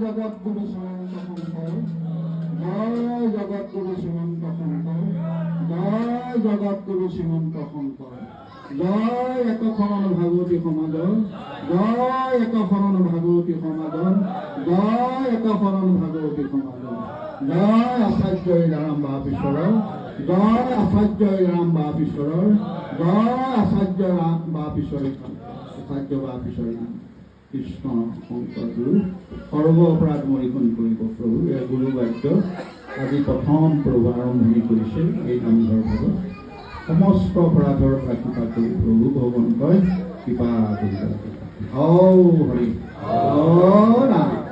জগৎগুৰু শ্ৰীমন্ত শঙ্কৰ, জয় জগৎগুৰু শ্ৰীমন্ত শঙ্কৰ, জয় জগৎগুৰু শ্ৰীমন্ত শঙ্কৰ, জয় একশৰণ ভাগৱতী সমাজৰ, জয় একশৰণ ভাগৱতী সমাজৰ, জয় একশৰণ ভাগৱতী সমাজৰ, জয় আচাৰ্য ৰাম বাপীশ্বৰৰ, জয় আচাৰ্য ৰাম বাপীশ্বৰৰ, জয় আচাৰ্য ৰাম বাপীশ্বৰী, আচাৰ্য বাপীশ্বৰী কৃষ্ণ শংকৰ গুৰু সৰ্ব অপৰাধ মৰিখন কৰিব প্ৰভু। এই গুৰু বাক্য আজি প্ৰথম প্ৰভু আৰম্ভণি কৰিছিল এই নামঘৰ ভাগত। সমস্ত অপৰাধৰ পৰা কৃপা কৰি প্ৰভু ভগৱন্তই কৃপা কৰিব। হৰি হৰি নাম